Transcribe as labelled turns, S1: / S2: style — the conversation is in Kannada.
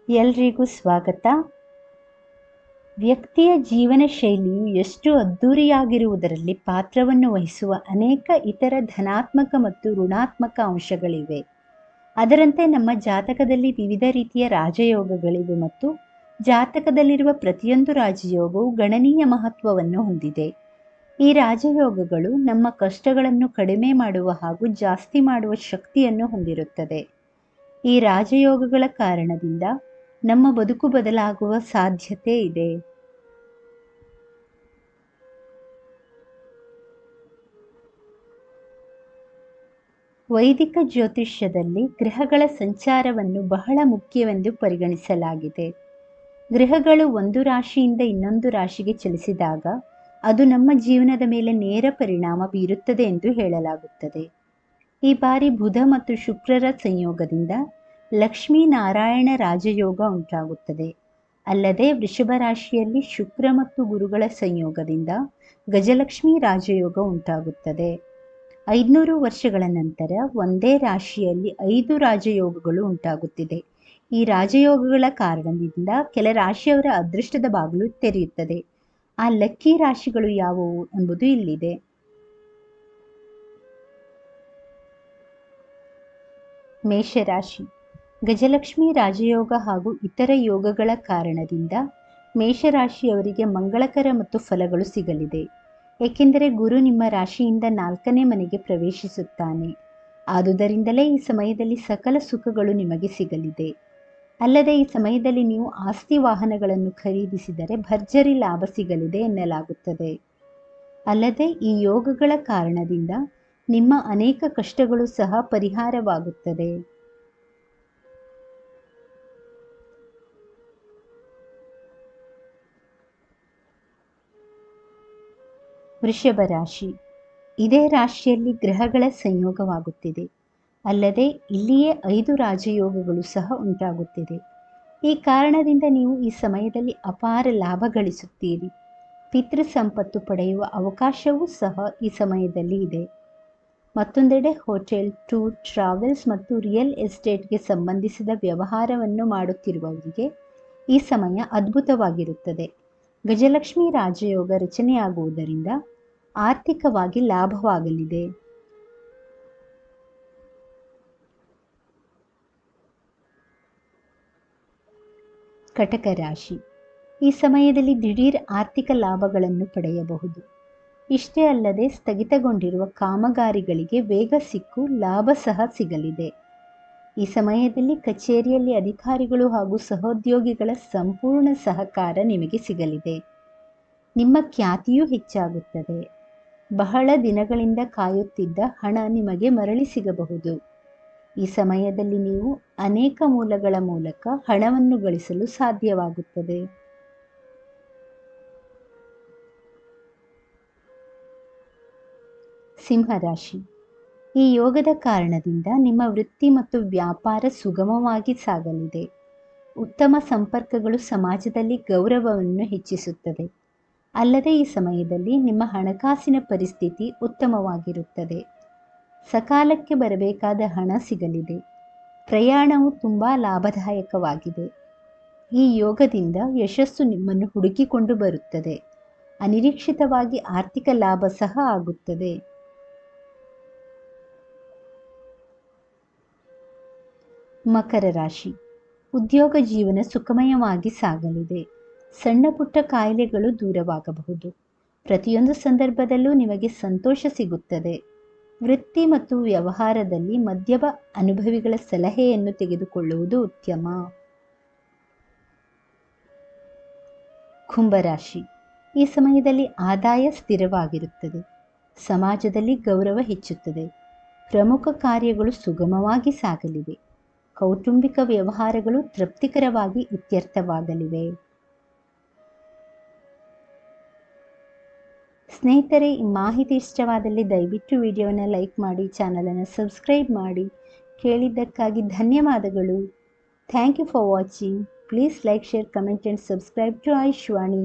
S1: ಎಲ್ರಿಗೂ ಸ್ವಾಗತ. ವ್ಯಕ್ತಿಯ ಜೀವನ ಶೈಲಿಯು ಎಷ್ಟು ಅದ್ಧೂರಿಯಾಗಿರುವುದರಲ್ಲಿ ಪಾತ್ರವನ್ನು ವಹಿಸುವ ಅನೇಕ ಇತರ ಧನಾತ್ಮಕ ಮತ್ತು ಋಣಾತ್ಮಕ ಅಂಶಗಳಿವೆ. ಅದರಂತೆ ನಮ್ಮ ಜಾತಕದಲ್ಲಿ ವಿವಿಧ ರೀತಿಯ ರಾಜಯೋಗಗಳಿವೆ ಮತ್ತು ಜಾತಕದಲ್ಲಿರುವ ಪ್ರತಿಯೊಂದು ರಾಜಯೋಗವು ಗಣನೀಯ ಮಹತ್ವವನ್ನು ಹೊಂದಿದೆ. ಈ ರಾಜಯೋಗಗಳು ನಮ್ಮ ಕಷ್ಟಗಳನ್ನು ಕಡಿಮೆ ಮಾಡುವ ಹಾಗೂ ಜಾಸ್ತಿ ಮಾಡುವ ಶಕ್ತಿಯನ್ನು ಹೊಂದಿರುತ್ತದೆ. ಈ ರಾಜಯೋಗಗಳ ಕಾರಣದಿಂದ ನಮ್ಮ ಬದುಕು ಬದಲಾಗುವ ಸಾಧ್ಯತೆ ಇದೆ. ವೈದಿಕ ಜ್ಯೋತಿಷ್ಯದಲ್ಲಿ ಗ್ರಹಗಳ ಸಂಚಾರವನ್ನು ಬಹಳ ಮುಖ್ಯವೆಂದು ಪರಿಗಣಿಸಲಾಗಿದೆ. ಗ್ರಹಗಳು ಒಂದು ರಾಶಿಯಿಂದ ಇನ್ನೊಂದು ರಾಶಿಗೆ ಚಲಿಸಿದಾಗ ಅದು ನಮ್ಮ ಜೀವನದ ಮೇಲೆ ನೇರ ಪರಿಣಾಮ ಬೀರುತ್ತದೆ ಎಂದು ಹೇಳಲಾಗುತ್ತದೆ. ಈ ಬಾರಿ ಬುಧ ಮತ್ತು ಶುಕ್ರರ ಸಂಯೋಗದಿಂದ ಲಕ್ಷ್ಮೀನಾರಾಯಣ ರಾಜಯೋಗ ಉಂಟಾಗುತ್ತದೆ. ಅಲ್ಲದೆ ವೃಷಭ ರಾಶಿಯಲ್ಲಿ ಶುಕ್ರ ಮತ್ತು ಗುರುಗಳ ಸಂಯೋಗದಿಂದ ಗಜಲಕ್ಷ್ಮಿ ರಾಜಯೋಗ ಉಂಟಾಗುತ್ತದೆ. 500 ವರ್ಷಗಳ ನಂತರ ಒಂದೇ ರಾಶಿಯಲ್ಲಿ 5 ರಾಜಯೋಗಗಳು ಉಂಟಾಗುತ್ತಿದೆ. ಈ ರಾಜಯೋಗಗಳ ಕಾರಣದಿಂದ ಕೆಲ ರಾಶಿಯವರ ಅದೃಷ್ಟದ ಬಾಗಿಲು ತೆರೆಯುತ್ತದೆ. ಆ ಲಕ್ಕಿ ರಾಶಿಗಳು ಯಾವುವು ಎಂಬುದು ಇಲ್ಲಿದೆ. ಮೇಷರಾಶಿ. ಗಜಲಕ್ಷ್ಮಿ ರಾಜಯೋಗ ಹಾಗೂ ಇತರ ಯೋಗಗಳ ಕಾರಣದಿಂದ ಮೇಷರಾಶಿಯವರಿಗೆ ಮಂಗಳಕರ ಮತ್ತು ಫಲಗಳು ಸಿಗಲಿದೆ. ಏಕೆಂದರೆ ಗುರು ನಿಮ್ಮ ರಾಶಿಯಿಂದ 4ನೇ ಮನೆಗೆ ಪ್ರವೇಶಿಸುತ್ತಾನೆ. ಆದುದರಿಂದಲೇ ಈ ಸಮಯದಲ್ಲಿ ಸಕಲ ಸುಖಗಳು ನಿಮಗೆ ಸಿಗಲಿದೆ. ಅಲ್ಲದೆ ಈ ಸಮಯದಲ್ಲಿ ನೀವು ಆಸ್ತಿ ವಾಹನಗಳನ್ನು ಖರೀದಿಸಿದರೆ ಭರ್ಜರಿ ಲಾಭ ಸಿಗಲಿದೆ ಎನ್ನಲಾಗುತ್ತದೆ. ಅಲ್ಲದೆ ಈ ಯೋಗಗಳ ಕಾರಣದಿಂದ ನಿಮ್ಮ ಅನೇಕ ಕಷ್ಟಗಳು ಸಹ ಪರಿಹಾರವಾಗುತ್ತದೆ. ವೃಷಭ ರಾಶಿ. ಇದೇ ರಾಶಿಯಲ್ಲಿ ಗ್ರಹಗಳ ಸಂಯೋಗವಾಗುತ್ತಿದೆ. ಅಲ್ಲದೆ ಇಲ್ಲಿಯೇ 5 ರಾಜಯೋಗಗಳು ಸಹ ಉಂಟಾಗುತ್ತಿದೆ. ಈ ಕಾರಣದಿಂದ ನೀವು ಈ ಸಮಯದಲ್ಲಿ ಅಪಾರ ಲಾಭ ಗಳಿಸುತ್ತೀರಿ. ಪಿತೃ ಸಂಪತ್ತು ಪಡೆಯುವ ಅವಕಾಶವೂ ಸಹ ಈ ಸಮಯದಲ್ಲಿ ಇದೆ. ಮತ್ತೊಂದೆಡೆ ಹೋಟೆಲ್, ಟೂರ್, ಟ್ರಾವೆಲ್ಸ್ ಮತ್ತು ರಿಯಲ್ ಎಸ್ಟೇಟ್ಗೆ ಸಂಬಂಧಿಸಿದ ವ್ಯವಹಾರವನ್ನು ಮಾಡುತ್ತಿರುವವರಿಗೆ ಈ ಸಮಯ ಅದ್ಭುತವಾಗಿರುತ್ತದೆ. ಗಜಲಕ್ಷ್ಮಿ ರಾಜಯೋಗ ರಚನೆಯಾಗುವುದರಿಂದ ಆರ್ಥಿಕವಾಗಿ ಲಾಭವಾಗಲಿದೆ. ಕಟಕ ರಾಶಿ. ಈ ಸಮಯದಲ್ಲಿ ದಿಢೀರ್ ಆರ್ಥಿಕ ಲಾಭಗಳನ್ನು ಪಡೆಯಬಹುದು. ಇಷ್ಟೇ ಅಲ್ಲದೆ ಸ್ಥಗಿತಗೊಂಡಿರುವ ಕಾಮಗಾರಿಗಳಿಗೆ ವೇಗ ಸಿಕ್ಕು ಲಾಭ ಸಹ ಸಿಗಲಿದೆ. ಈ ಸಮಯದಲ್ಲಿ ಕಚೇರಿಯಲ್ಲಿ ಅಧಿಕಾರಿಗಳು ಹಾಗೂ ಸಹೋದ್ಯೋಗಿಗಳ ಸಂಪೂರ್ಣ ಸಹಕಾರ ನಿಮಗೆ ಸಿಗಲಿದೆ. ನಿಮ್ಮ ಖ್ಯಾತಿಯೂ ಹೆಚ್ಚಾಗುತ್ತದೆ. ಬಹಳ ದಿನಗಳಿಂದ ಕಾಯುತ್ತಿದ್ದ ಹಣ ನಿಮಗೆ ಮರಳಿ ಸಿಗಬಹುದು. ಈ ಸಮಯದಲ್ಲಿ ನೀವು ಅನೇಕ ಮೂಲಗಳ ಮೂಲಕ ಹಣವನ್ನು ಗಳಿಸಲು ಸಾಧ್ಯವಾಗುತ್ತದೆ. ಸಿಂಹರಾಶಿ. ಈ ಯೋಗದ ಕಾರಣದಿಂದ ನಿಮ್ಮ ವೃತ್ತಿ ಮತ್ತು ವ್ಯಾಪಾರ ಸುಗಮವಾಗಿ ಸಾಗಲಿದೆ. ಉತ್ತಮ ಸಂಪರ್ಕಗಳು ಸಮಾಜದಲ್ಲಿ ಗೌರವವನ್ನು ಹೆಚ್ಚಿಸುತ್ತದೆ. ಅಲ್ಲದೆ ಈ ಸಮಯದಲ್ಲಿ ನಿಮ್ಮ ಹಣಕಾಸಿನ ಪರಿಸ್ಥಿತಿ ಉತ್ತಮವಾಗಿರುತ್ತದೆ. ಸಕಾಲಕ್ಕೆ ಬರಬೇಕಾದ ಹಣ ಸಿಗಲಿದೆ. ಪ್ರಯಾಣವು ತುಂಬ ಲಾಭದಾಯಕವಾಗಿದೆ. ಈ ಯೋಗದಿಂದ ಯಶಸ್ಸು ನಿಮ್ಮನ್ನು ಹುಡುಕಿಕೊಂಡು ಬರುತ್ತದೆ. ಅನಿರೀಕ್ಷಿತವಾಗಿ ಆರ್ಥಿಕ ಲಾಭ ಸಹ ಆಗುತ್ತದೆ. ಮಕರ ರಾಶಿ. ಉದ್ಯೋಗ ಜೀವನ ಸುಖಮಯವಾಗಿ ಸಾಗಲಿದೆ. ಸಣ್ಣ ಪುಟ್ಟ ಕಾಯಿಲೆಗಳು ದೂರವಾಗಬಹುದು. ಪ್ರತಿಯೊಂದು ಸಂದರ್ಭದಲ್ಲೂ ನಿಮಗೆ ಸಂತೋಷ ಸಿಗುತ್ತದೆ. ವೃತ್ತಿ ಮತ್ತು ವ್ಯವಹಾರದಲ್ಲಿ ಮಧ್ಯಮ ಅನುಭವಿಗಳ ಸಲಹೆಯನ್ನು ತೆಗೆದುಕೊಳ್ಳುವುದು ಉತ್ತಮ. ಕುಂಭರಾಶಿ. ಈ ಸಮಯದಲ್ಲಿ ಆದಾಯ ಸ್ಥಿರವಾಗಿರುತ್ತದೆ. ಸಮಾಜದಲ್ಲಿ ಗೌರವ ಹೆಚ್ಚುತ್ತದೆ. ಪ್ರಮುಖ ಕಾರ್ಯಗಳು ಸುಗಮವಾಗಿ ಸಾಗಲಿವೆ. ಕೌಟುಂಬಿಕ ವ್ಯವಹಾರಗಳು ತೃಪ್ತಿಕರವಾಗಿ ಇತ್ಯರ್ಥವಾಗಲಿವೆ. ಸ್ನೇಹಿತರೆ, ಈ ಮಾಹಿತಿ ಇಷ್ಟವಾದಲ್ಲಿ ದಯವಿಟ್ಟು ವಿಡಿಯೋನ ಲೈಕ್ ಮಾಡಿ, ಚಾನಲನ್ನು ಸಬ್ಸ್ಕ್ರೈಬ್ ಮಾಡಿ. ಕೇಳಿದ್ದಕ್ಕಾಗಿ ಧನ್ಯವಾದಗಳು. Thank you for watching. Please like, share, comment and subscribe to Ayushvani.